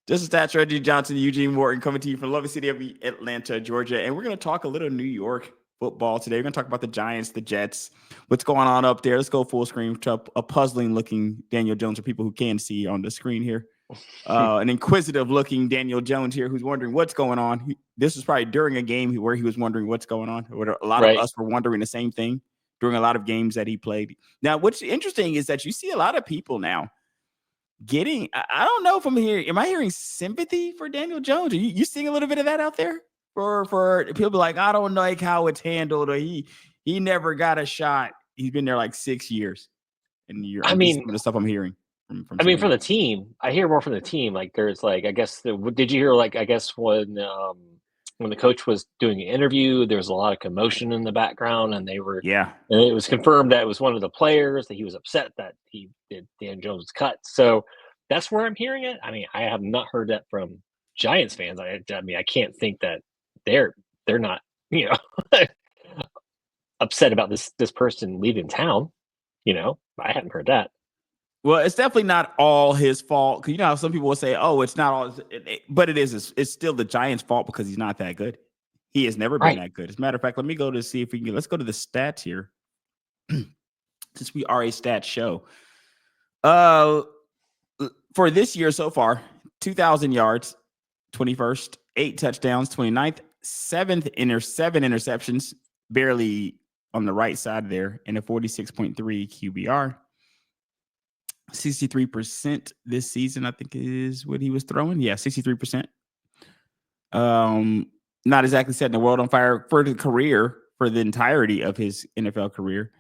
This is Stats Reggie Johnson, Eugene Morton, coming to you from the lovely city of Atlanta, Georgia. And we're going to talk a little New York football today. We're going to talk about the Giants, the Jets, what's going on up there. Let's go full screen to a puzzling looking Daniel Jones for people who can see on the screen here. An inquisitive looking Daniel Jones here who's wondering what's going on. This was probably during a game where he was wondering what's going on. A lot of us were wondering the same thing during a lot of games that he played. Now, what's interesting is that you see a lot of people now getting, I don't know if I'm hearing, am I hearing sympathy for Daniel Jones? Are you seeing a little bit of that out there for people like, I don't like how it's handled, or he never got a shot. He's been there like 6 years. And some of the stuff I'm hearing from from the team, I hear more from the team. Like there's like, I guess, did you hear like, I guess when the coach was doing an interview, there was a lot of commotion in the background, and and it was confirmed that it was one of the players, that he was upset that Dan Jones was cut. So that's where I'm hearing it. I mean, I have not heard that from Giants fans. I mean, I can't think that they're not, upset about this person leaving town. I haven't heard that. Well, it's definitely not all his fault. Because how some people will say, "Oh, it's not all," but it is. It's still the Giants' fault because he's not that good. He has never been that good. As a matter of fact, let me go to see if we can. Let's go to the stats here, since we are a stats show. For this year so far, 2,000 yards, 21st, 8 touchdowns, 29th, 7 interceptions, barely on the right side there, and a 46.3 QBR. 63% this season, I think, is what he was throwing. Yeah, 63%. Not exactly setting the world on fire for the career, for the entirety of his NFL career.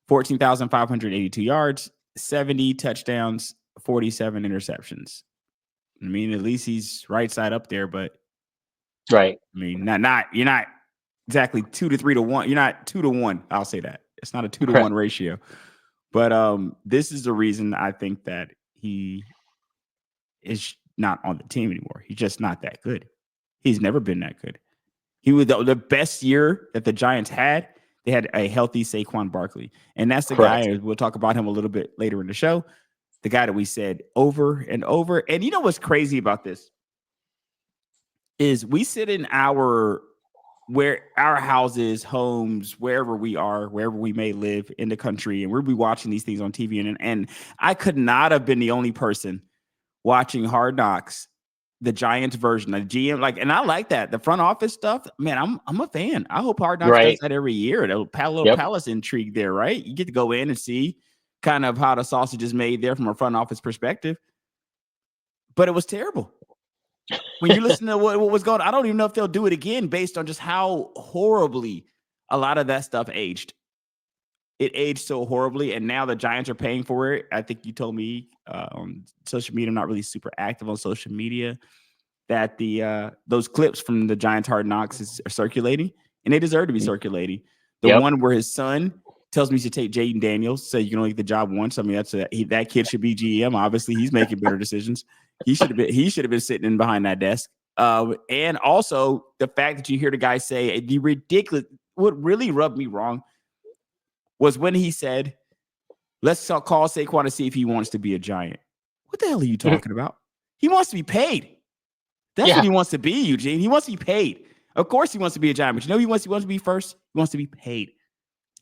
14,582 yards, 70 touchdowns, 47 interceptions. I mean, at least he's right side up there, but right. I mean, you're not exactly 2 to 3 to 1. You're not 2 to 1. I'll say that. It's not a 2 to 1 ratio. But this is the reason I think that he is not on the team anymore. He's just not that good. He's never been that good. He was the best year that the Giants had. They had a healthy Saquon Barkley. And that's the guy, we'll talk about him a little bit later in the show, the guy that we said over and over. And you know what's crazy about this is we sit in our houses, homes, wherever we are, wherever we may live in the country, and we'll be watching these things on TV. And I could not have been the only person watching Hard Knocks, the Giants version, the GM, and I like that. The front office stuff, man, I'm a fan. I hope Hard Knocks does that every year. A little Palace intrigue there, right? You get to go in and see kind of how the sausage is made there from a front office perspective. But it was terrible. When you listen to what was going on, I don't even know if they'll do it again based on just how horribly a lot of that stuff aged. It aged so horribly, and now the Giants are paying for it. I think you told me on social media, I'm not really super active on social media, that those clips from the Giants Hard Knocks are circulating, and they deserve to be circulating. The one where his son tells me he should take Jaden Daniels, say you can only get the job once. I mean, that kid should be GM. Obviously, he's making better decisions. He should have been sitting in behind that desk. And also the fact that you hear the guy say the ridiculous. What really rubbed me wrong was when he said, "Let's call Saquon to see if he wants to be a Giant." What the hell are you talking about? He wants to be paid. That's what he wants to be, Eugene. He wants to be paid. Of course, he wants to be a Giant, but he wants to be first. He wants to be paid.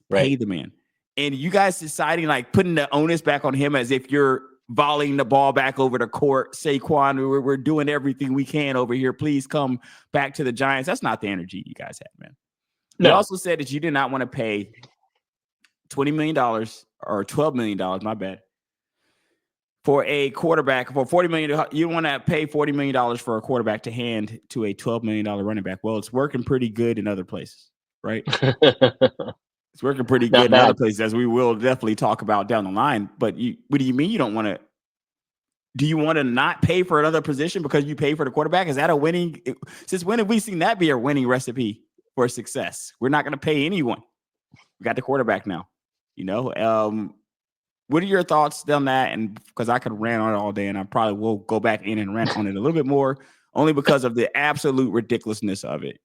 Pay the man. And you guys deciding, putting the onus back on him as if you're volleying the ball back over the court. Saquon, we're doing everything we can over here. Please come back to the Giants. That's not the energy you guys had, man. No. You also said that you did not want to pay $20 million or $12 million, my bad, for a quarterback. For $40 million, you want to pay $40 million for a quarterback to hand to a $12 million running back. Well, it's working pretty good in other places, right? It's working pretty good in other places, as we will definitely talk about down the line. But what do you mean you don't want to? Do you want to not pay for another position because you pay for the quarterback? Is that a winning? Since when have we seen that be a winning recipe for success? We're not going to pay anyone. We got the quarterback now. What are your thoughts on that? And because I could rant on it all day, and I probably will go back in and rant on it a little bit more, only because of the absolute ridiculousness of it.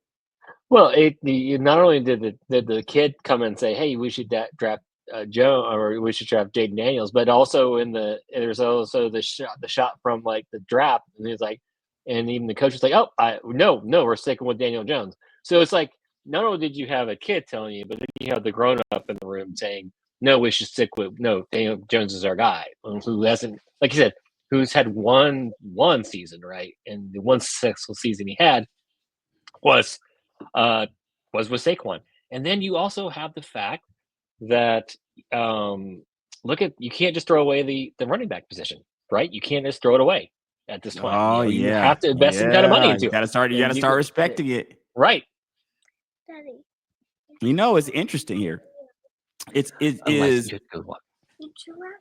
Well, not only did the kid come and say, "Hey, we should draft Joe, or we should draft Jaden Daniels," but also there's also the shot from the draft, and he's like, And even the coach was like, "Oh, no, we're sticking with Daniel Jones." So it's like, not only did you have a kid telling you, but then you have the grown up in the room saying, "No, we should stick with Daniel Jones is our guy." Who hasn't, like you said, who's had one season, right? And the one successful season he had was with Saquon. And then you also have the fact that you can't just throw away the running back position, right? You can't just throw it away at this point. Oh You yeah, have to invest some kind of money you into it. gotta start. You gotta start respecting it, right? It's interesting here. It is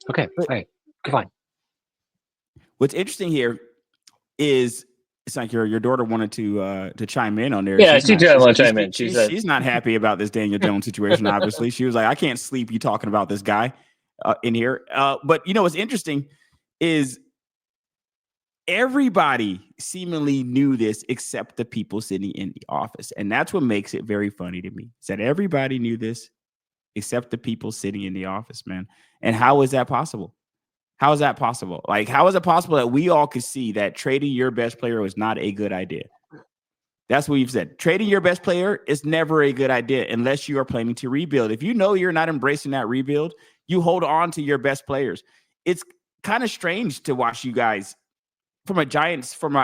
okay. Right, fine. What's interesting here is it's like your daughter wanted to chime in on there. Yeah, she did want to chime in. She's not happy about this Daniel Jones situation. Obviously, she was like, "I can't sleep. You talking about this guy in here?" But what's interesting is everybody seemingly knew this except the people sitting in the office, and that's what makes it very funny to me. Is that everybody knew this except the people sitting in the office, man? And how is that possible? How is that possible? Like, how is it possible that we all could see that trading your best player was not a good idea? That's what you've said. Trading your best player is never a good idea unless you are planning to rebuild. If you know you're not embracing that rebuild, you hold on to your best players. It's kind of strange to watch you guys from an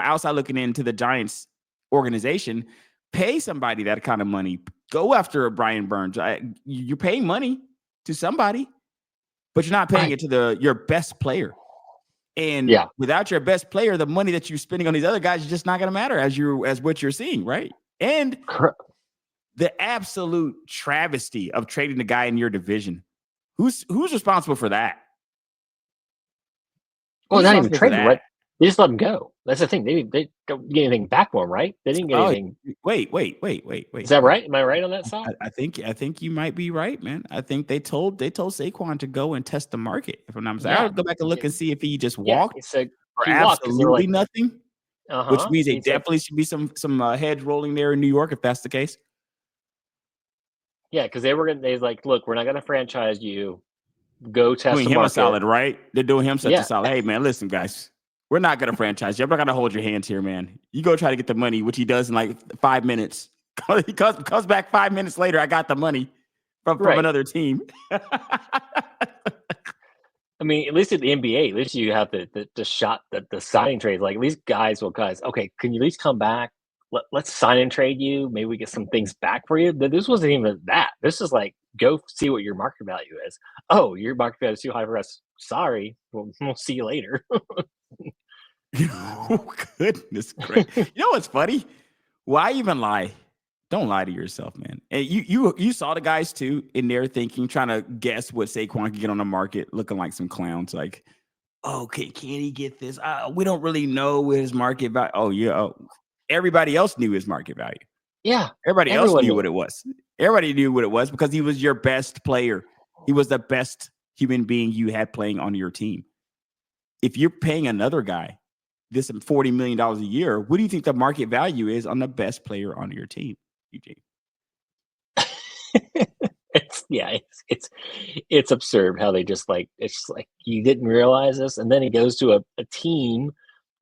outside looking into the Giants organization, pay somebody that kind of money. Go after a Brian Burns. You're paying money to somebody, but you're not paying it to your best player. And without your best player, the money that you're spending on these other guys is just not going to matter as what you're seeing, right? And the absolute travesty of trading the guy in your division. Who's responsible for that? Well, not even trading, right? They just let him go. That's the thing. They don't get anything back for him, right? They didn't get anything. Wait. Is that right? Am I right on that side? I think you might be right, man. I think they told Saquon to go and test the market. If I'm not mistaken, I'll go back and look and see if he just walked for absolutely nothing. Which means they definitely should be some heads rolling there in New York if that's the case. Yeah, because they was like, look, we're not going to franchise you. Go test doing the him market. A solid, right? They're doing him such a solid. Hey, man, listen, guys. We're not going to franchise you. I'm not going to hold your hands here, man. You go try to get the money, which he does in like 5 minutes. He comes back 5 minutes later. I got the money from another team. I mean, at least at the NBA, at least you have the shot, the signing trades. Like, at least guys, okay, can you at least come back? Let's sign and trade you. Maybe we get some things back for you. This wasn't even that. This is like, go see what your market value is. Oh, your market value is too high for us. Sorry. We'll see you later. Oh, goodness gracious. You know what's funny? Why even lie? Don't lie to yourself, man. And you saw the guys too in there trying to guess what Saquon could get on the market, looking like some clowns. Like, okay, can he get this? We don't really know what his market value. Oh yeah, everybody else knew his market value. Yeah, everybody else knew what it was. Everybody knew what it was because he was your best player. He was the best human being you had playing on your team. If you're paying another guy this $40 million a year, what do you think the market value is on the best player on your team, Eugene? It's absurd how they just like, it's like, you didn't realize this, and then he goes to a team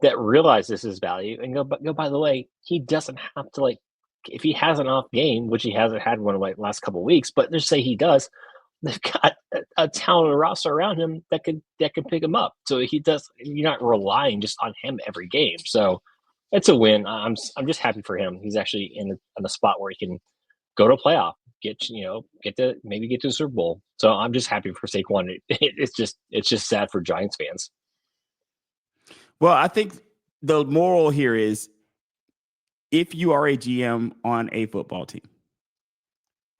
that realizes his value and go, by the way, he doesn't have to, like, if he has an off game, which he hasn't had one of like last couple of weeks, but just say he does, they've got a talented roster around him that could pick him up. So you're not relying just on him every game. So it's a win. I'm just happy for him. He's actually in a spot where he can go to a playoff, get to the Super Bowl. So I'm just happy for Saquon. It's just sad for Giants fans. Well, I think the moral here is, if you are a GM on a football team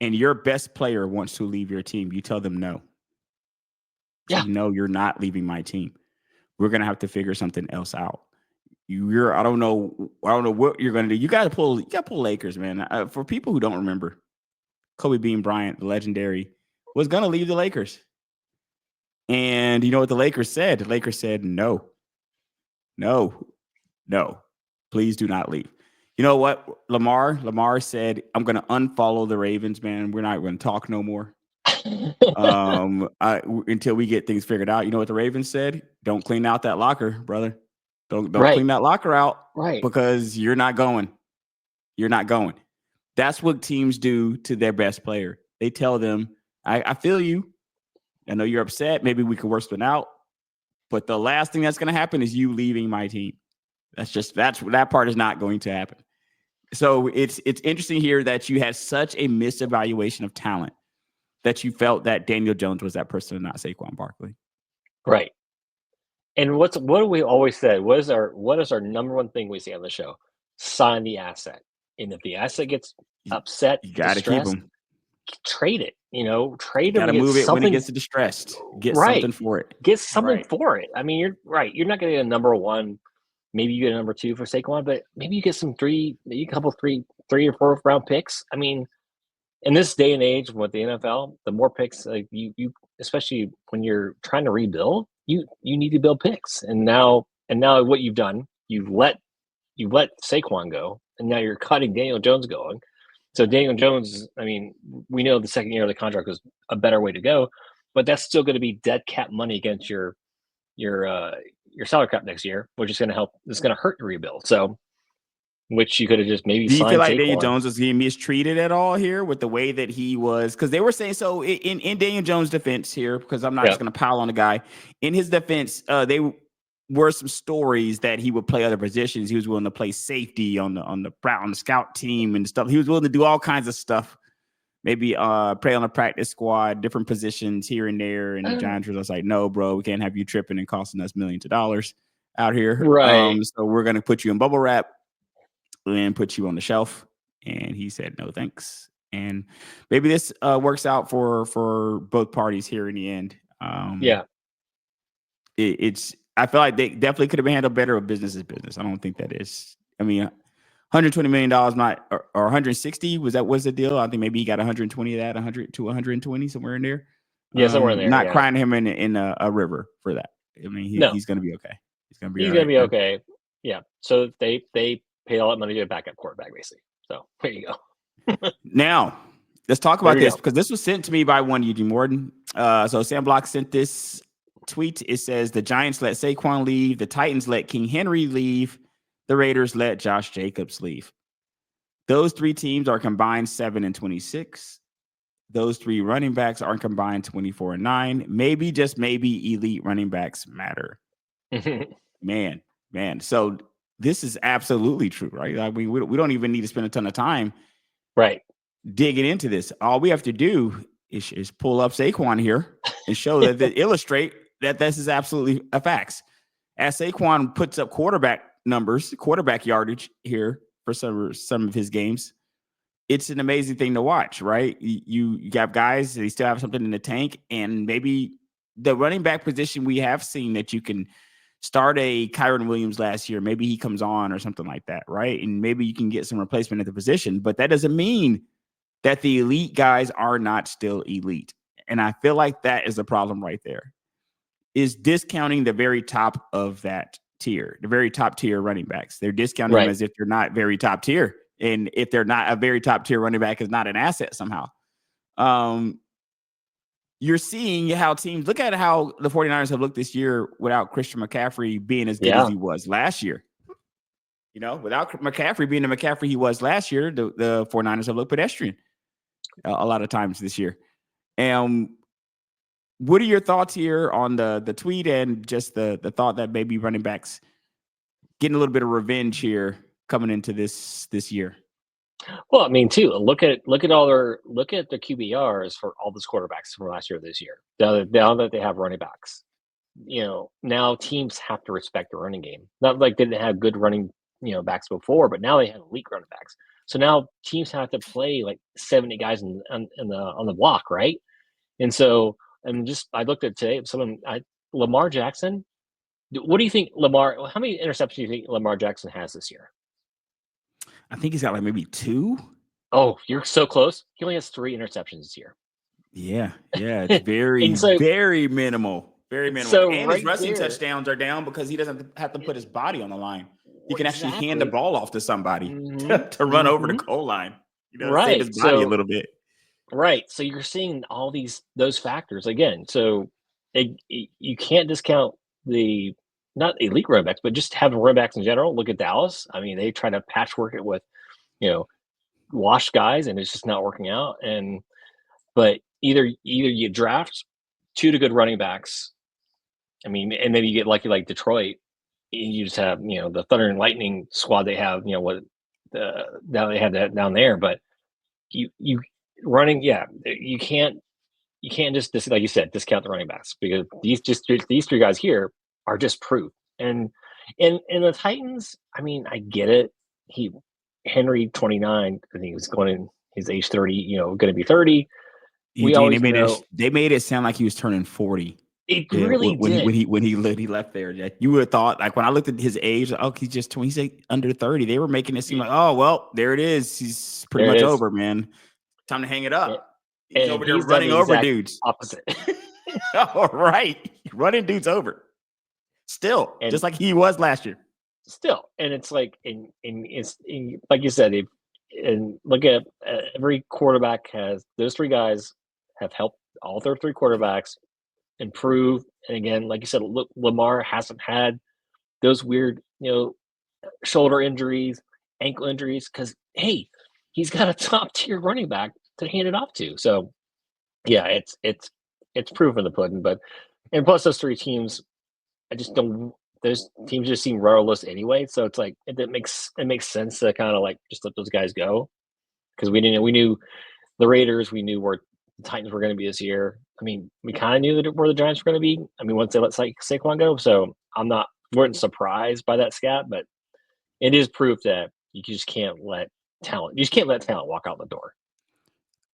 and your best player wants to leave your team, you tell them no. No, you're not leaving my team. We're going to have to figure something else out. I don't know what you're going to do. You got to pull Lakers, man. For people who don't remember, Kobe Bean Bryant, the legendary, was going to leave the Lakers. And you know what the Lakers said? The Lakers said, no, please do not leave. You know what? Lamar said, I'm going to unfollow the Ravens, man. We're not going to talk no more. Until we get things figured out. You know what the Ravens said? Don't clean out that locker, brother. Don't Right. clean that locker out, Right. because you're not going. You're not going. That's what teams do to their best player. They tell them, I feel you. I know you're upset. Maybe we could work something out. But the last thing that's going to happen is you leaving my team. That part is not going to happen. So it's interesting here that you had such a misevaluation of talent that you felt that Daniel Jones was that person and not Saquon Barkley. Right. And what do we always say? What is our number one thing we say on the show? Sign the asset. And if the asset gets upset, you got to keep him. Trade it. Trade You him. got to move it when it gets distressed. Get something for it. Get something for it. I mean, you're right. You're not going to get a number one. Maybe you get a number two for Saquon, but maybe you get three or four round picks. I mean, in this day and age with the NFL, the more picks, like you especially when you're trying to rebuild, you need to build picks. And now what you've done, you've let Saquon go, and now you're cutting Daniel Jones going. So Daniel Jones, I mean, we know the second year of the contract was a better way to go, but that's still going to be dead cap money against your salary cap next year, which is going to help. It's going to hurt your rebuild. So, which you could have just maybe. Do you feel like Saquon. Daniel Jones was being mistreated at all here with the way that he was? Because they were saying so in Daniel Jones' defense here, because I'm not just going to pile on the guy. In his defense, they were some stories that he would play other positions. He was willing to play safety on the scout team and stuff. He was willing to do all kinds of stuff. Maybe play on a practice squad, different positions here and there. And the Giants was like, no, bro, we can't have you tripping and costing us millions of dollars out here. Right. So we're going to put you in bubble wrap and put you on the shelf. And he said, no, thanks. And maybe this works out for both parties here in the end. I feel like they definitely could have been handled better. Business is business. I don't think that is. I mean, $120 million, not or 160 was the deal? I think maybe he got 120 of that, 100 to 120 somewhere in there. Yeah, somewhere in there. Not crying him in a river for that. I mean, he's going to be okay. He's going to be okay. Yeah. So they pay all that money to a backup quarterback, basically. So there you go. Now let's talk about this because this was sent to me by one Eugene Morton. So Sam Block sent this tweet. It says the Giants let Saquon leave, the Titans let King Henry leave, the Raiders let Josh Jacobs leave. Those three teams are combined 7-26. Those three running backs are combined 24-9. Maybe, just maybe, elite running backs matter. Man. So this is absolutely true, right? I mean, we don't even need to spend a ton of time digging into this. All we have to do is pull up Saquon here and show that illustrate that this is absolutely a fact. As Saquon puts up quarterback numbers, quarterback yardage here for some of his games, it's an amazing thing to watch, right? You got guys, they still have something in the tank, and maybe the running back position, we have seen that you can start a Kyron Williams last year. Maybe he comes on or something like that, right? And maybe you can get some replacement at the position, but that doesn't mean that the elite guys are not still elite. And I feel like that is the problem right there, is discounting the very top of that tier, the very top tier running backs. They're discounting them as if they're not very top tier. And if they're not a very top tier running back is not an asset somehow. You're seeing how teams look at how the 49ers have looked this year without Christian McCaffrey being as good as he was last year. You know, without McCaffrey being the McCaffrey he was last year, the 49ers have looked pedestrian a lot of times this year. And what are your thoughts here on the tweet and just the thought that maybe running backs getting a little bit of revenge here coming into this year? Well, I mean, too, look at the QBRs for all those quarterbacks from last year, this year. Now that they have running backs, now teams have to respect the running game. Not like they didn't have good running, backs before, but now they have elite running backs. So now teams have to play like 70 guys on the block, right? And so, I looked at today. Lamar Jackson. What do you think, Lamar? How many interceptions do you think Lamar Jackson has this year? I think he's got like maybe 2. Oh, you're so close. He only has 3 interceptions this year. Yeah. It's very, very minimal. Very minimal. So and his rushing touchdowns are down because he doesn't have to put his body on the line. He can actually hand the ball off to somebody to run over the goal line. Save his body a little bit. Right. So you're seeing all those factors again. So you can't discount the not elite running backs, but just having running backs in general. Look at Dallas. I mean, they try to patchwork it with, washed guys, and it's just not working out. But either you draft 2 to good running backs. I mean, and maybe you get lucky like Detroit. You just have the Thunder and Lightning squad they have. Now they have that down there, but you running, you can't just like you said, discount the running backs, because these 3 guys here are just proof. And the Titans, I mean, I get it. Henry 29, I think he was going in his age 30, going to be 30. Eugene, they made it sound like he was turning 40. It really did. When he left there. You would have thought, like, when I looked at his age, he's just 20, he's like under 30. They were making it seem like, oh well, there it is. He's pretty much over, man. Time to hang it up. He's over there running over dudes. Opposite. All right. Running dudes over. Still, just like he was last year. Still. And it's like, like you said, and look at every quarterback those 3 guys have helped all their 3 quarterbacks improve. And again, like you said, look, Lamar hasn't had those weird, shoulder injuries, ankle injuries, because hey, he's got a top tier running back to hand it off to. So yeah, it's proof in the pudding. And plus those 3 teams, those teams just seem rudderless anyway. So it's like it makes sense to kind of like just let those guys go, because we knew the Raiders, we knew where the Titans were going to be this year. I mean, we kind of knew where the Giants were going to be. I mean, once they let Saquon go, so weren't surprised by that scat, but it is proof that you just can't let talent walk out the door.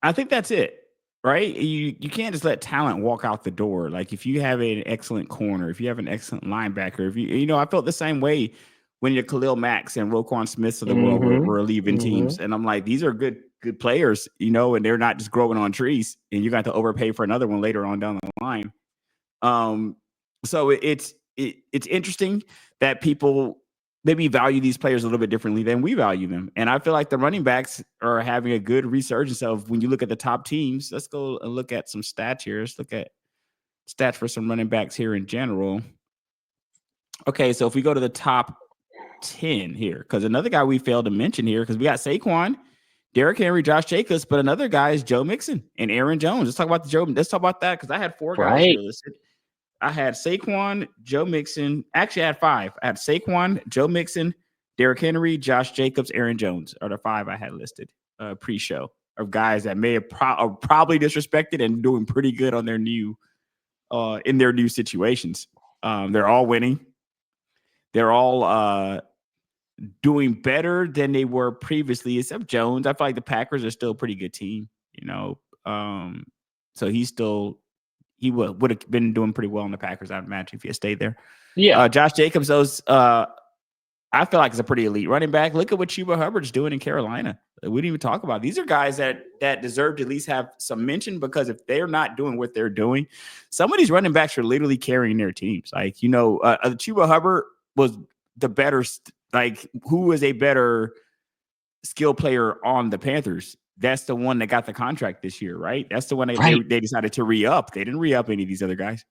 I think that's it, right? You can't just let talent walk out the door. Like, if you have an excellent corner, if you have an excellent linebacker, if I felt the same way when your Khalil Max and Roquan Smiths of the world were leaving teams, and I'm like, these are good players, and they're not just growing on trees, and you're going to overpay for another one later on down the line. So it's interesting that people maybe value these players a little bit differently than we value them. And I feel like the running backs are having a good resurgence of, when you look at the top teams. Let's go and look at some stats here. Let's look at stats for some running backs here in general. Okay, so if we go to the top 10 here, because another guy we failed to mention here, because we got Saquon, Derrick Henry, Josh Jacobs, but another guy is Joe Mixon and Aaron Jones. Let's talk about that, because I had 4 guys here listed. I had Saquon, Joe Mixon. Actually, I had 5. I had Saquon, Joe Mixon, Derrick Henry, Josh Jacobs, Aaron Jones are the 5 I had listed pre-show, of guys that may have probably disrespected and doing pretty good on their new in their new situations. They're all winning. They're all doing better than they were previously, except Jones. I feel like the Packers are still a pretty good team, so he would have been doing pretty well in the Packers, I'd imagine, if he had stayed there. Yeah. Josh Jacobs, I feel like is a pretty elite running back. Look at what Chuba Hubbard's doing in Carolina. We didn't even talk about. These are guys that deserve to at least have some mention, because if they're not doing what they're doing, some of these running backs are literally carrying their teams. Like, Chuba Hubbard was the better, like, who was a better skill player on the Panthers? That's the one that got the contract this year, right? That's the one they decided to re-up. They didn't re-up any of these other guys.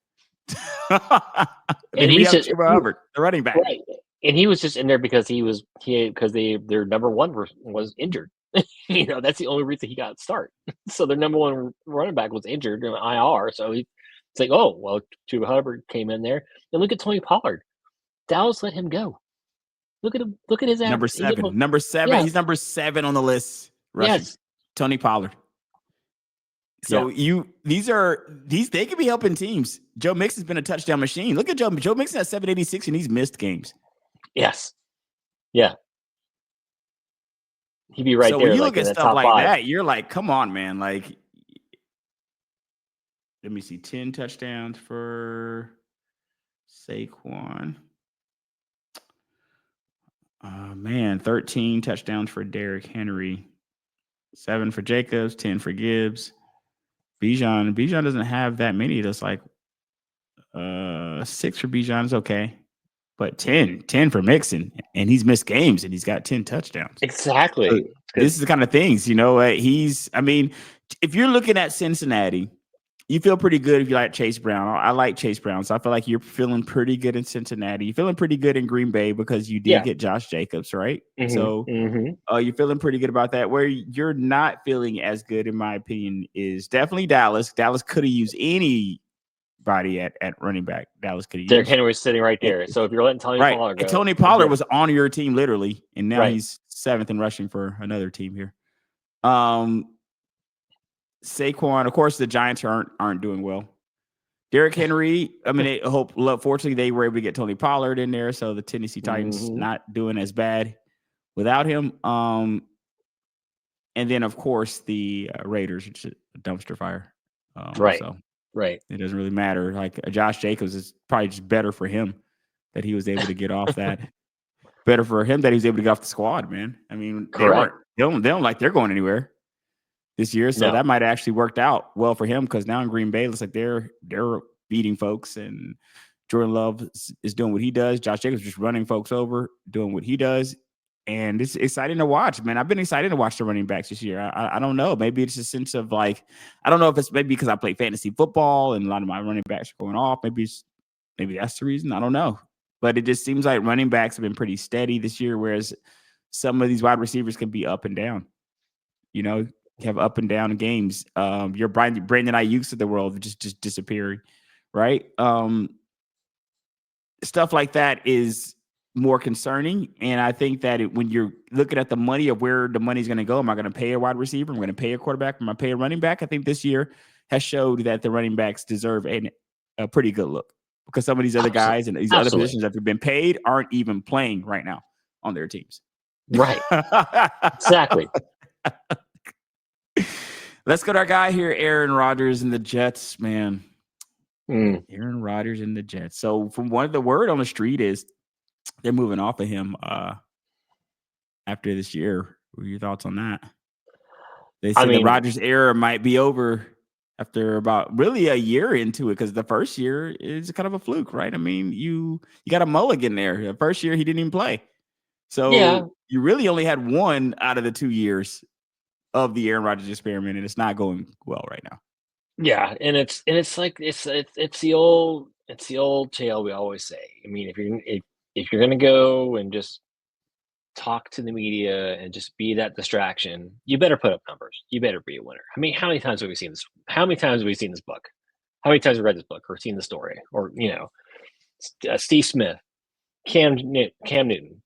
And he's just Hubbard, the running back. Right. And he was just in there because their number 1 was injured. That's the only reason he got start. So their number 1 running back was injured in IR. So it's like, oh, well, Chuba Hubbard came in there. And look at Tony Pollard. Dallas let him go. Look at him. Look at his average. Number 7. Yeah. He's number 7 on the list. Rushing. Yes. Tony Pollard. So they could be helping teams. Joe Mixon's been a touchdown machine. Look at Joe. Joe Mixon has 786 and he's missed games. Yes. Yeah. He'd be right there. So when you look at stuff like that, you're like, come on, man. Like, let me see. 10 touchdowns for Saquon. 13 touchdowns for Derrick Henry. 7 for Jacobs, 10 for Gibbs. Bijan doesn't have that many. That's like 6 for Bijan is okay. But 10 for Mixon, and he's missed games, and he's got 10 touchdowns. Exactly. So this is the kind of things, if you're looking at Cincinnati, you feel pretty good if you like Chase Brown. I like Chase Brown, so I feel like you're feeling pretty good in Cincinnati. You're feeling pretty good in Green Bay because you did get Josh Jacobs, right? So you're feeling pretty good about that. Where you're not feeling as good, in my opinion, is definitely Dallas. Dallas could have used anybody at running back. Dallas could have used. Derrick Henry was sitting right there. So if you're letting Tony Pollard go, Tony Pollard was on your team literally, and now he's 7th in rushing for another team here. Saquon, of course, the Giants aren't doing well. Derrick Henry, I mean, fortunately, they were able to get Tony Pollard in there, so the Tennessee Titans not doing as bad without him. And then, of course, the Raiders, which is a dumpster fire. So it doesn't really matter. Like Josh Jacobs is probably just better for him that he was able to get off that. Better for him that he was able to get off the squad, man. I mean, they don't like they're going anywhere this year, so that might have actually worked out well for him because now in Green Bay, it looks like they're beating folks, and Jordan Love is doing what he does. Josh Jacobs just running folks over, doing what he does, and it's exciting to watch, man. I've been excited to watch the running backs this year. I don't know, maybe it's a sense of like, I don't know if it's maybe because I play fantasy football and a lot of my running backs are going off. Maybe that's the reason. I don't know, but it just seems like running backs have been pretty steady this year, whereas some of these wide receivers can be up and down. You know, have up and down games. Your Brandon Ayuk's of the world just disappearing, right? Stuff like that is more concerning, and I think that when you're looking at the money of where the money's going to go, am I going to pay a wide receiver? Am I going to pay a quarterback? Am I pay a running back? I think this year has showed that the running backs deserve a pretty good look because some of these other guys and these other positions that have been paid aren't even playing right now on their teams. Right. Exactly. Let's go to our guy here, Aaron Rodgers and the Jets, man. Aaron Rodgers and the Jets. So from the word on the street is they're moving off of him after this year. What are your thoughts on that? They said the Rodgers era might be over after about really a year into it because the first year is kind of a fluke, right? I mean, you got a mulligan there. The first year he didn't even play. So you really only had one out of the 2 years of the Aaron Rodgers experiment, and it's not going well right now. Yeah, and it's like it's the old tale we always say. I mean, if you're gonna go and just talk to the media and just be that distraction, you better put up numbers. You better be a winner. I mean, how many times have we seen this? How many times have we seen this book? How many times have we read this book or seen the story? Or Steve Smith, Cam Newton,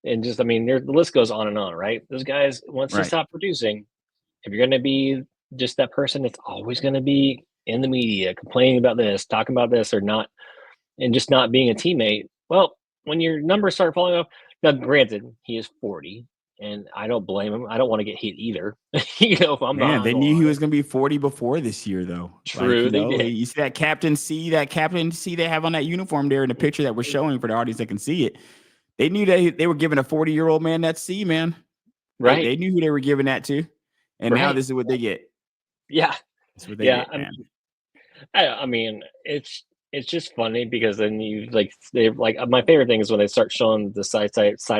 and just the list goes on and on. Right? Those guys, once they stop producing, if you're going to be just that person that's always going to be in the media complaining about this, talking about this or not, and just not being a teammate, well, when your numbers start falling off, now granted, he is 40, and I don't blame him. I don't want to get hit either. If I'm they knew he was going to be 40 before this year, though. True, they did. You see that captain C they have on that uniform there in the picture that we're showing for the audience that can see it. They knew that they were giving a 40-year-old man that C, man. Right. They knew who they were giving that to. And now this is what they get. Yeah. That's what they get, man. I mean, it's just funny because then my favorite thing is when they start showing the side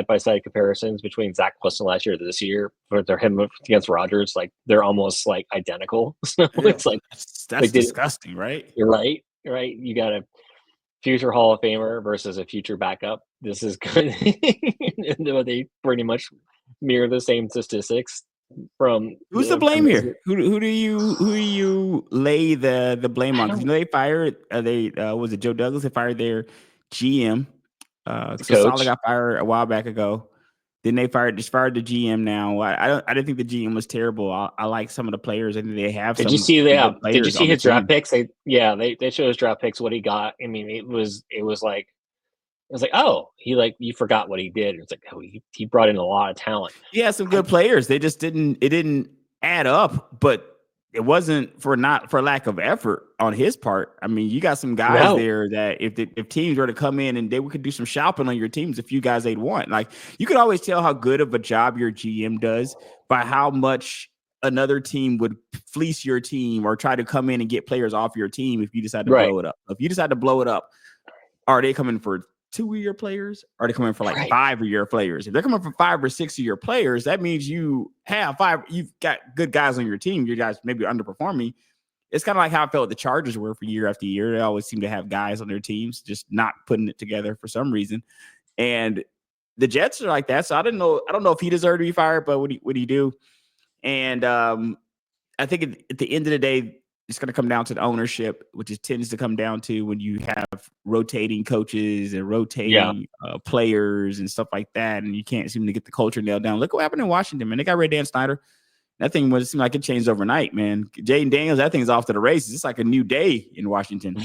by side comparisons between Zach Wilson last year to this year, where they're him against Rodgers, like they're almost like identical. So it's like that's disgusting, right? You're right. You got a future Hall of Famer versus a future backup. This is good. They pretty much mirror the same statistics. Who's to blame here? Who do you lay the blame on? Because they fired was it Joe Douglas? They fired their GM. So Saleh got fired a while back ago. Then they fired the GM. Now I didn't think the GM was terrible. I like some of the players. I think they have. Did you see his draft picks? They showed his draft picks. What he got. I mean, it was like. I was like, oh, you forgot what he did. It's like, oh, he brought in a lot of talent. He had some good players. They just didn't add up, but it wasn't for lack of effort on his part. I mean, you got some guys there that if teams were to come in and they could do some shopping on your teams, a few guys they'd want. Like you could always tell how good of a job your GM does by how much another team would fleece your team or try to come in and get players off your team if you decide to blow it up. If you decide to blow it up, are they coming for 2-year players? Are they coming for 5-year players? If they're coming for 5 or 6-year players, that means you have 5. You've got good guys on your team. You guys maybe underperforming. it's kind of like how I felt the Chargers were for year after year. They always seem to have guys on their teams just not putting it together for some reason. And the Jets are like that. So I don't know if he deserved to be fired, but what he do? And I think at the end of the day, it's going to come down to the ownership, which tends to come down to when you have rotating coaches and rotating players and stuff like that, and you can't seem to get the culture nailed down. Look what happened in Washington, man. They got Dan Snyder. That thing seemed like it changed overnight, man. Jaden Daniels, that thing's off to the races. It's like a new day in Washington.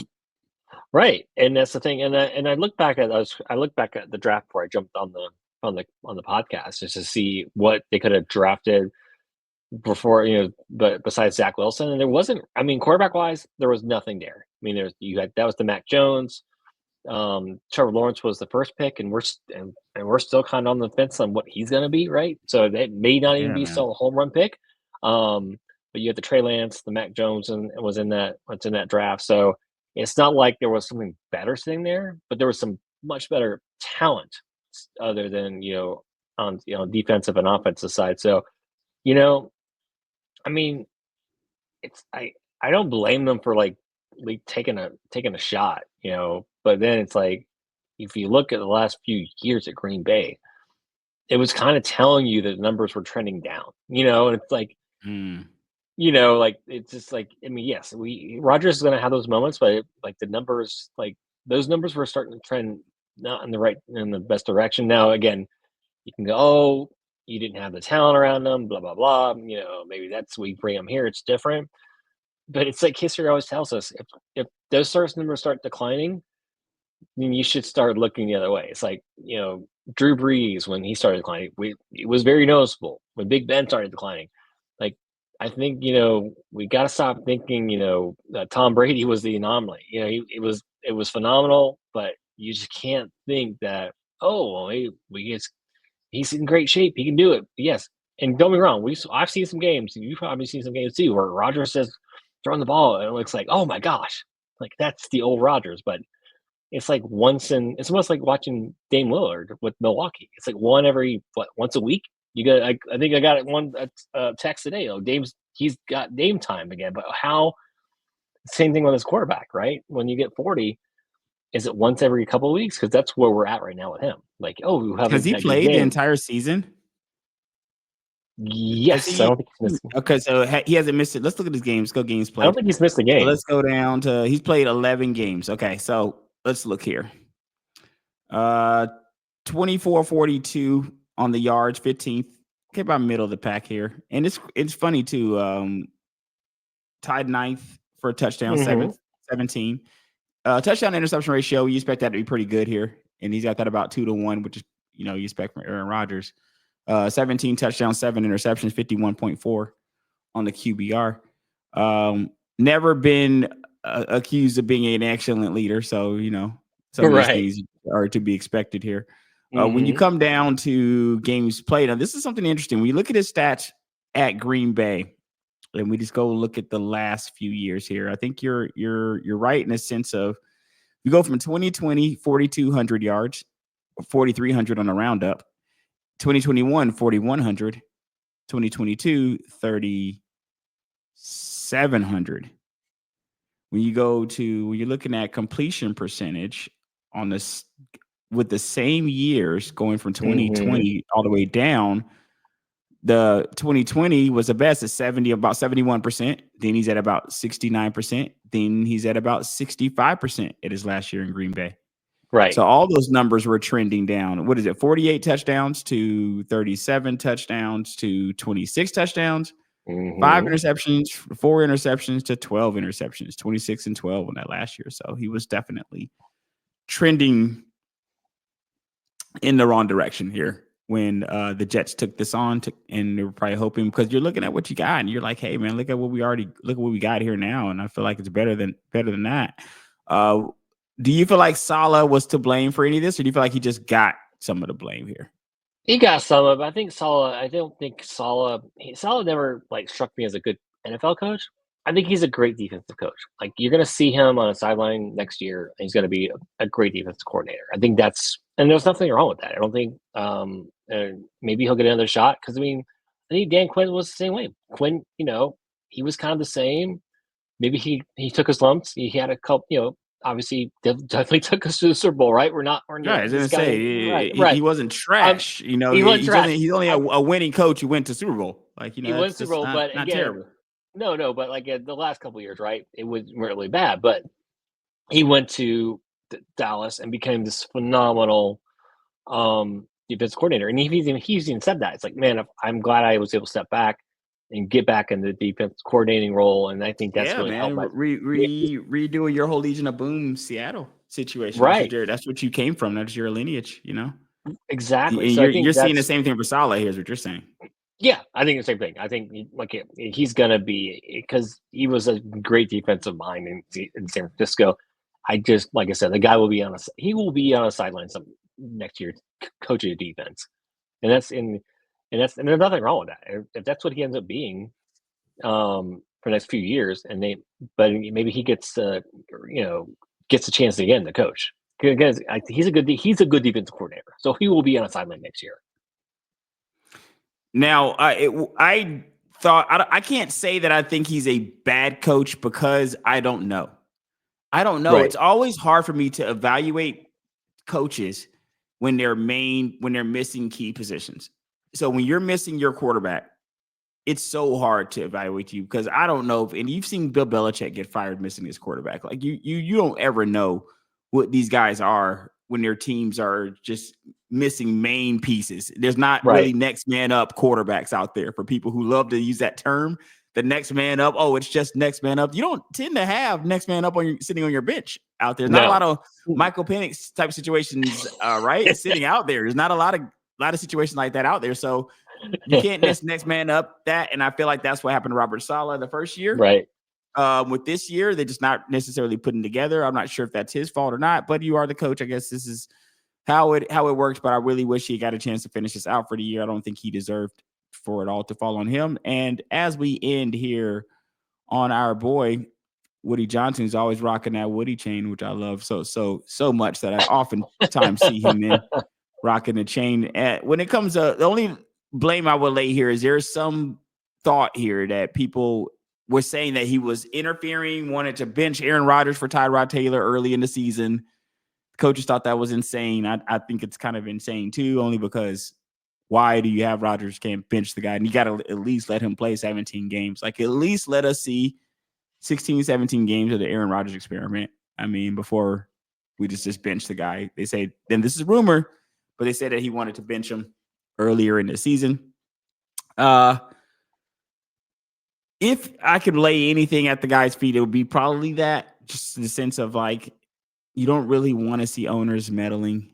Right, and that's the thing. And I look back at the draft before I jumped on the podcast just to see what they could have drafted before, but besides Zach Wilson, and there wasn't. I mean, quarterback wise, there was nothing there. I mean, that was the Mac Jones. Trevor Lawrence was the first pick, and we're still kind of on the fence on what he's going to be, right? So that may not even be still a home run pick. But you have the Trey Lance, the Mac Jones, and was in that draft. So it's not like there was something better sitting there, but there was some much better talent other than on defensive and offensive side. So I mean, I don't blame them for like taking a shot, but then it's like, if you look at the last few years at Green Bay, it was kind of telling you that the numbers were trending down, and it's like, like, it's just like, I mean, yes, Rodgers is going to have those moments, but the numbers, those numbers were starting to trend not in the best direction. Now, again, you can go, oh, you didn't have the talent around them, blah, blah, blah. Maybe that's we bring them here. It's different. But it's like history always tells us, if those source numbers start declining, then you should start looking the other way. It's like, Drew Brees, when he started declining, it was very noticeable. When Big Ben started declining, like, I think, we got to stop thinking, that Tom Brady was the anomaly. It was phenomenal, but you just can't think that, oh, well, he's in great shape. He can do it. Yes. And don't be wrong. I've seen some games. You've probably seen some games too, where Rodgers says throwing the ball, and it looks like, oh my gosh, like that's the old Rodgers. But it's like it's almost like watching Dame Lillard with Milwaukee. It's like once a week. You got, I think I got one text today. He's got Dame time again. But how? Same thing with his quarterback, right? When you get 40, is it once every couple of weeks? Because that's where we're at right now with him. Like, has he played the entire season? Yes, I don't think he's missed. Okay, so he hasn't missed it. Let's look at his games. Go games played. I don't think he's missed a game. So let's go down to he's played 11 games. Okay, so let's look here. 24-42 on the yards, 15th. Okay, about middle of the pack here. And it's funny too. Tied 9th for a touchdown, 17. Touchdown interception ratio, you expect that to be pretty good here. And he's got that about 2-1, which is, you expect from Aaron Rodgers. 17 touchdowns, 7 interceptions, 51.4 on the QBR. Never been accused of being an excellent leader. So, some of these things are to be expected here. When you come down to games played, now this is something interesting. When you look at his stats at Green Bay, and we just go look at the last few years here, I think you're right in a sense of you go from 2020, 4,200 yards, 4,300 on the roundup. 2021, 4,100. 2022, 3,700. When you're looking at completion percentage on this with the same years going from 2020 all the way down, the 2020 was the best at about 71%. Then he's at about 69%. Then he's at about 65% at his last year in Green Bay. Right. So all those numbers were trending down. What is it? 48 touchdowns to 37 touchdowns to 26 touchdowns, 5 interceptions, 4 interceptions to 12 interceptions, 26 and 12 on that last year. So he was definitely trending in the wrong direction here when the Jets took this on, and they were probably hoping, because you're looking at what you got and you're like, hey man, look at what we got here now, and I feel like it's better than that. Do you feel like Saleh was to blame for any of this, or do you feel like he just got some of the blame here? He got some of it. I think Saleh never struck me as a good NFL coach. I think he's a great defensive coach. Like, you're going to see him on a sideline next year, and he's going to be a great defensive coordinator. I think and there's nothing wrong with that. I don't think maybe he'll get another shot, because I think Dan Quinn was the same way. Quinn, he was kind of the same. maybe he took his lumps. He had a couple, obviously definitely took us to the Super Bowl, right? We're not, Yeah, I was gonna discounting, right, say right. he wasn't trash. He wasn't He's trash. only a winning coach who went to Super Bowl. Like, He won that's Super just Bowl, but not again, terrible. no, but like the last couple of years, right? It was really bad, but he went to Dallas and became this phenomenal defense coordinator. And he's even said that. It's like, man, I'm glad I was able to step back and get back in the defense coordinating role. And I think that's Yeah, really helped man. my Redoing your whole Legion of Boom Seattle situation. right. That's what you came from. That's your lineage, Exactly. And So I you're think seeing the that's same thing for Salah here, is what you're saying. yeah, I think the same thing. I think he's gonna be because he was a great defensive mind in San Francisco. I just like I said, the guy will be he will be on a sideline some next year coaching a defense, and and there's nothing wrong with that. If that's what he ends up being for the next few years, but maybe he gets gets a chance again to coach because he's a good defensive coordinator, so he will be on a sideline next year. Now, I thought I can't say that I think he's a bad coach because I don't know. I don't know. Right. It's always hard for me to evaluate coaches when they're missing key positions. So when you're missing your quarterback, it's so hard to evaluate you because I don't know and you've seen Bill Belichick get fired missing his quarterback. Like you don't ever know what these guys are when their teams are just missing main pieces. There's not really Right. next man up quarterbacks out there for people who love to use that term. The next man up. Oh, it's just next man up. You don't tend to have next man up sitting on your bench out there. Not a lot No. of Michael Penix type situations, right? Sitting out there. There's not a lot of situations like that out there. So you can't miss next man up that. And I feel like that's what happened to Robert Saleh the first year. Right. With this year, they're just not necessarily putting together. I'm not sure if that's his fault or not, but you are the coach. I guess this is how it works. But I really wish he got a chance to finish this out for the year. I don't think he deserved for it all to fall on him. And as we end here on our boy, Woody Johnson is always rocking that Woody chain, which I love so much that I oftentimes see him in rocking the chain. When it comes to the only blame I will lay here is there's some thought here that people were saying that he was interfering, wanted to bench Aaron Rodgers for Tyrod Taylor early in the season. Coaches thought that was insane. I think it's kind of insane too, only because why do you have Rodgers can't bench the guy? And you got to at least let him play 17 games. Like at least let us see 16, 17 games of the Aaron Rodgers experiment. I mean, before we just bench the guy. They say, then this is rumor, but they said that he wanted to bench him earlier in the season. If I could lay anything at the guy's feet, it would be probably that, just in the sense of like, you don't really want to see owners meddling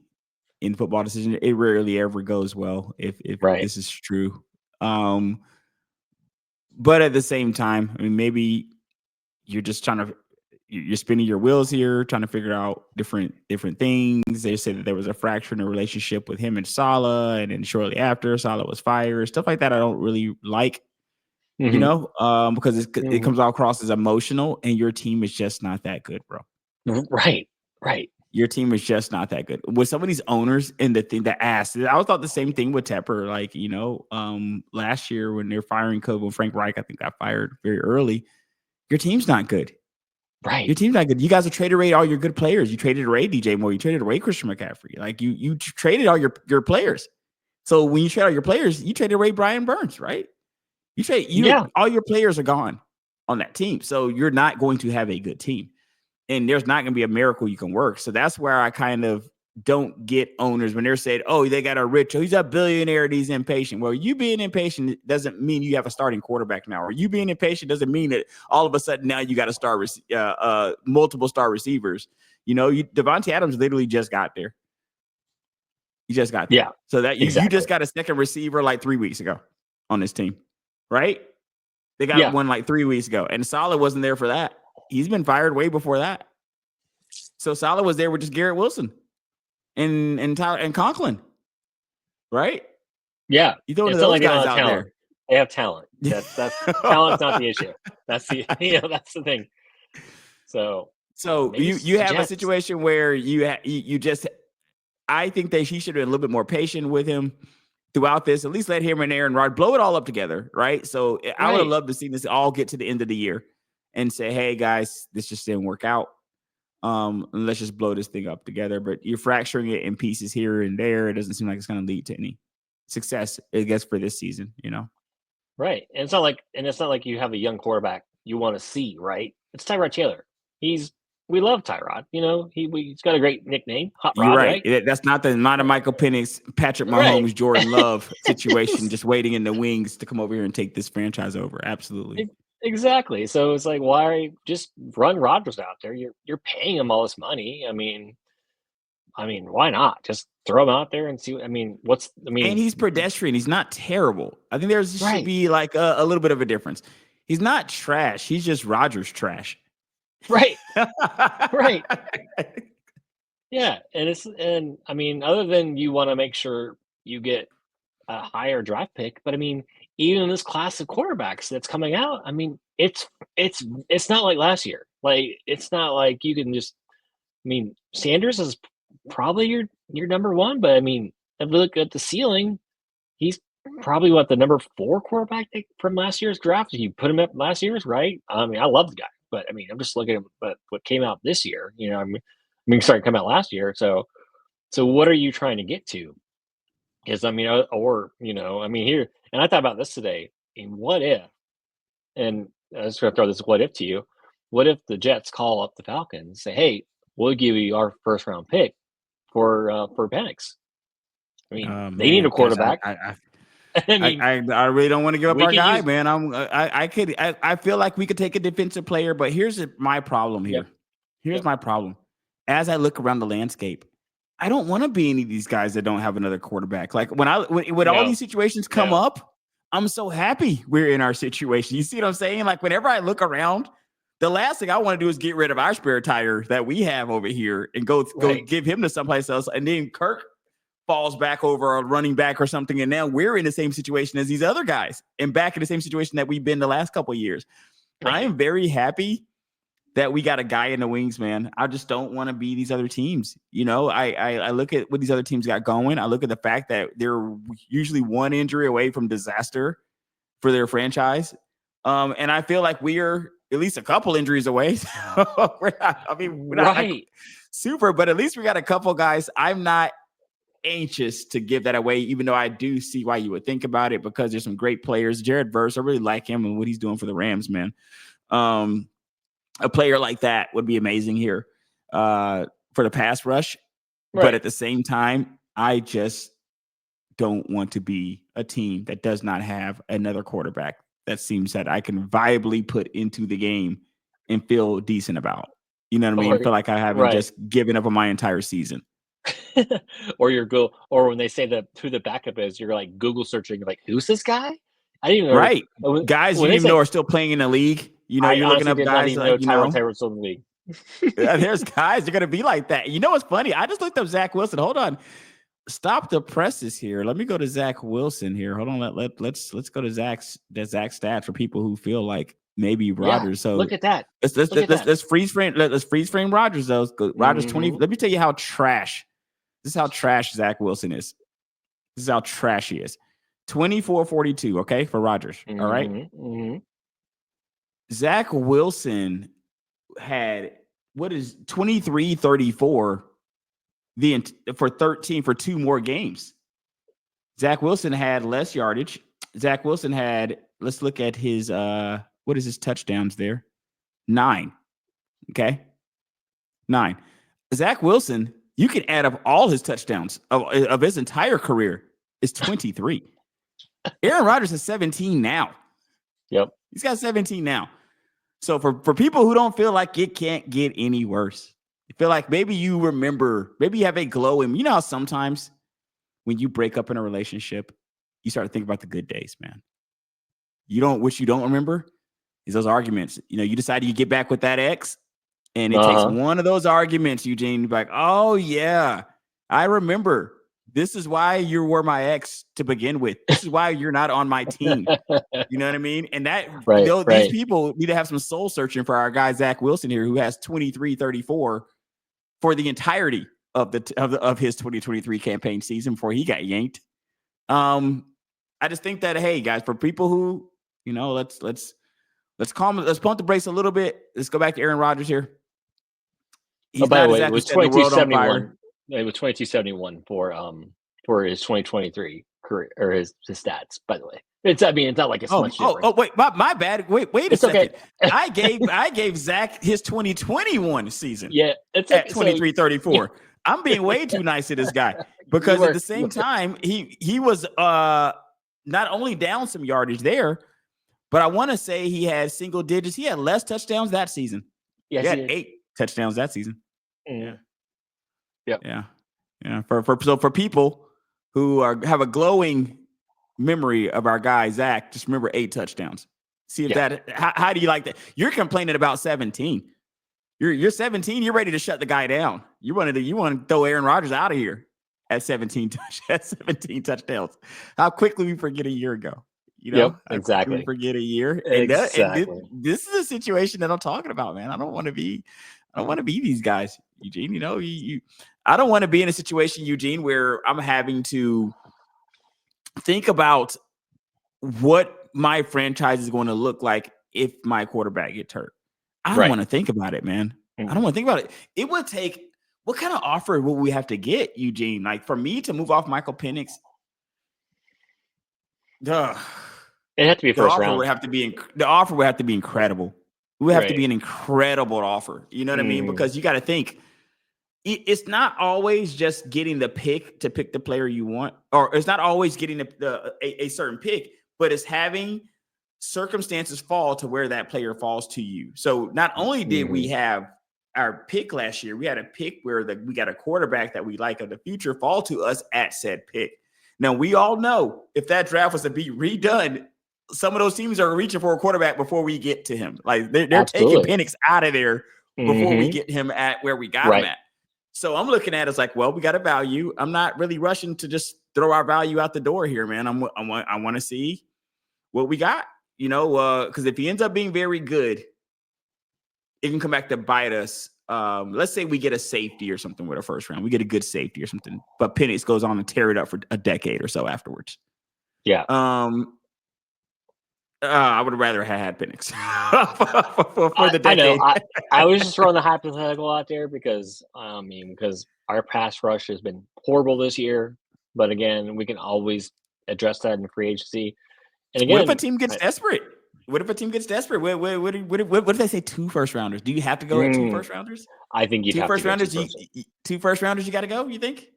in football decisions. It rarely ever goes well if Right. this is true. But at the same time, I mean, maybe you're just you're spinning your wheels here, trying to figure out different things. They said that there was a fracture in the relationship with him and Saleh, and then shortly after, Saleh was fired. Stuff like that I don't really like, because it comes all across as emotional, and your team is just not that good, bro. Right. Your team is just not that good. With some of these owners and the thing that asked, I thought the same thing with Tepper. Like, last year when they're firing Kobe and Frank Reich, I think got fired very early. Your team's not good. Right. Your team's not good. You guys have traded away all your good players. You traded away DJ Moore. You traded away Christian McCaffrey. Like you traded all your players. So when you trade all your players, you traded away Brian Burns, right? All your players are gone on that team. So you're not going to have a good team. And there's not going to be a miracle you can work. So that's where I kind of don't get owners when they're saying, oh, they got a rich, he's a billionaire, he's impatient. Well, you being impatient doesn't mean you have a starting quarterback now. Or you being impatient doesn't mean that all of a sudden now you got to multiple star receivers. Devontae Adams literally just got there. He just got there. Yeah. So that you just got a second receiver like 3 weeks ago on this team, right? They got one like 3 weeks ago. And Saleh wasn't there for that. He's been fired way before that. So Saleh was there with just Garrett Wilson and Tyler and Conklin, right? Yeah, you throwing those guys out there. They have talent. That's talent's not the issue. That's the that's the thing. So you have a situation where you just I think that he should have been a little bit more patient with him throughout this. At least let him and Aaron Rodgers blow it all up together, right? So I would have loved to see this all get to the end of the year. and say, hey guys, this just didn't work out. Let's just blow this thing up together. But you're fracturing it in pieces here and there. It doesn't seem like it's going to lead to any success, I guess, for this season, Right. And it's not like you have a young quarterback you want to see, right? It's Tyrod Taylor. We love Tyrod, he's got a great nickname, Hot You're Rod, right. right? That's not a Michael Penix, Patrick Right. Mahomes, Jordan Love situation, just waiting in the wings to come over here and take this franchise over. Absolutely. Exactly. So it's like, why just run Rodgers out there? You're paying him all this money. Why not? Just throw him out there and see. And he's pedestrian. He's not terrible. I think should right. be like a little bit of a difference. He's not trash. He's just Rodgers trash. Right. Right. Yeah. And other than you want to make sure you get a higher draft pick, but even in this class of quarterbacks that's coming out, it's not like last year. Like, it's not like you can just. Sanders is probably your number one, but if you look at the ceiling, he's probably the number 4 quarterback from last year's draft. If you put him up last year's, right? I love the guy, but I'm just looking at what came out this year. Sorry, come out last year. So what are you trying to get to? Because here, and I thought about this today. What if? And I was going to throw this what if to you. What if the Jets call up the Falcons and say, "Hey, we'll give you our first round pick for Penix"? They need a quarterback. Gosh, I really don't want to give up our guy, man. I feel like we could take a defensive player, but here's my problem here. Yep. Here's my problem. As I look around the landscape, I don't want to be any of these guys that don't have another quarterback. Like when all these situations come up, I'm so happy we're in our situation. You see what I'm saying? Like whenever I look around, the last thing I want to do is get rid of our spare tire that we have over here and go give him to someplace else. And then Kirk falls back over a running back or something. And now we're in the same situation as these other guys and back in the same situation that we've been the last couple of years. Right. I am very happy that we got a guy in the wings, man. I just don't want to be these other teams. I look at what these other teams got going. I look at the fact that they're usually one injury away from disaster for their franchise. And I feel like we're at least a couple injuries away. we're not like super, but at least we got a couple guys. I'm not anxious to give that away, even though I do see why you would think about it because there's some great players. Jared Verse, I really like him and what he's doing for the Rams, man. A player like that would be amazing here for the pass rush. Right. But at the same time, I just don't want to be a team that does not have another quarterback that seems that I can viably put into the game and feel decent about. You know what I mean? I feel like I haven't just given up on my entire season. Or when they say who the backup is, you're like Google searching, like, who's this guy? I didn't even know. Right. Guys you even know are still playing in the league. You're looking up guys like, Taylor's in the league. There's guys that are going to be like that. You know what's funny? I just looked up Zach Wilson. Hold on. Stop the presses here. Let me go to Zach Wilson here. Hold on. Let's go to Zach's stat for people who feel like maybe Rodgers. So look at that. Let's freeze frame Rodgers though. Rodgers 20. Let me tell you how trash. This is how trash Zach Wilson is. This is how trash he is. 24-42, okay, for Rodgers. All right. Mm-hmm. Zach Wilson had 23-34 for 13 for 2 more games. Zach Wilson had less yardage. Zach Wilson had, let's look at his what is his touchdowns there? 9. Okay. 9. Zach Wilson, you can add up all his touchdowns of his entire career is 23. Aaron Rodgers has 17 now. Yep. He's got 17 now. So for people who don't feel like it can't get any worse, you feel like maybe you remember, maybe you have a glow in, how sometimes when you break up in a relationship, you start to think about the good days, man. What you don't remember is those arguments. You decide you get back with that ex, and it takes one of those arguments, Eugene, to be like, oh yeah, I remember. This is why you were my ex to begin with. This is why you're not on my team. You know what I mean? And that these people need to have some soul searching for our guy Zach Wilson here, who has 23-34 for the entirety of his 2023 campaign season before he got yanked. I just think that, hey guys, for people who let's Let's pump the brakes a little bit. Let's go back to Aaron Rodgers here. He's by the way, it was 2271. It was 2271 for his 2023 career or his stats. By the way, it's not like it's much different. Oh, wait, my bad. Wait a second. Okay. I gave Zach his 2021 season. Yeah, it's at 23-34. Yeah. I'm being way too nice to this guy because at the same time he was not only down some yardage there, but I want to say he had single digits. He had less touchdowns that season. Yes, he had 8 touchdowns that season. Mm. Yeah. For people who have a glowing memory of our guy Zach, just remember 8 touchdowns. See if that. How do you like that? You're complaining about 17. You're 17. You're ready to shut the guy down. You want to throw Aaron Rodgers out of here at 17 touchdowns. How quickly we forget a year ago. Exactly. We forget a year. And this is a situation that I'm talking about, man. I don't want to be these guys, Eugene. I don't want to be in a situation, Eugene, where I'm having to think about what my franchise is going to look like if my quarterback gets hurt. I don't want to think about it, man. I don't want to think about it. It would take, what kind of offer would we have to get, Eugene? Like for me to move off Michael Penix, it had to be first round. The offer would have to be incredible. It would have to be an incredible offer. You know what I mean? Because you got to think, it's not always just getting the pick to pick the player you want, or it's not always getting a certain pick, but it's having circumstances fall to where that player falls to you. So not only did we have our pick last year, we had a pick where we got a quarterback that we like of the future fall to us at said pick. Now we all know if that draft was to be redone, some of those teams are reaching for a quarterback before we get to him. Like they're taking Penix out of there before we get him at where we got him at. So I'm looking at it as like, well, we got a value. I'm not really rushing to just throw our value out the door here, man. I want to see what we got, because if he ends up being very good, it can come back to bite us. Let's say we get a safety or something with a first round. We get a good safety or something, but Penix goes on and tear it up for a decade or so afterwards. Yeah. I would have rather had Penix for the decade. I know. I was just throwing the hypothetical out there because our pass rush has been horrible this year. But again, we can always address that in free agency. And again, what if a team gets desperate? What if they say 2 first rounders? Do you have to go at 2 first rounders? I think you have first rounders. 2 first rounders. You got to go. You think?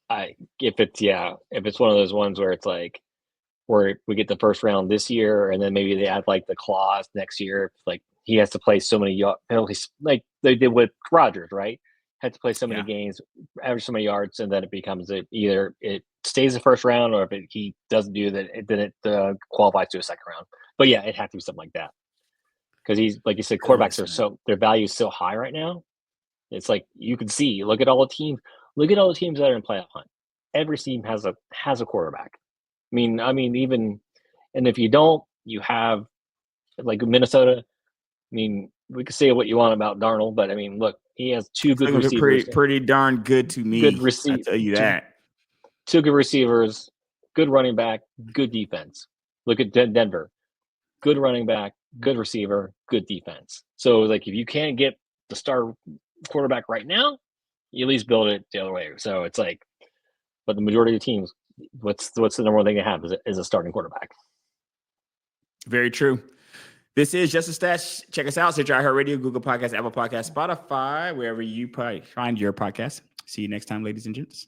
If it's one of those ones where it's like, where we get the first round this year, and then maybe they add like the clause next year, like he has to play so many penalties, like they did with Rodgers, right? Had to play so many games, average so many yards, and then it becomes either it stays the first round, or if he doesn't do that, then it qualifies to a second round. But yeah, it had to be something like that because he's like you said, quarterbacks are their value is so high right now. It's like you can see, look at all the teams that are in playoff hunt. Every team has a quarterback. I mean, even, and if you don't, you have like Minnesota. I mean, we could say what you want about Darnold, but I mean, look, he has 2 good receivers. Pretty darn good to me. Good receiver. I tell you that. 2 good receivers, good running back, good defense. Look at Denver. Good running back, good receiver, good defense. So like, if you can't get the star quarterback right now, you at least build it the other way. So it's like, but the majority of the teams, what's the number one thing they have is a starting quarterback. Very true. This is Just a Stats. Check us out. Search iHeartRadio, Google Podcasts, Apple Podcasts, Spotify, wherever you find your podcast. See you next time, ladies and gents.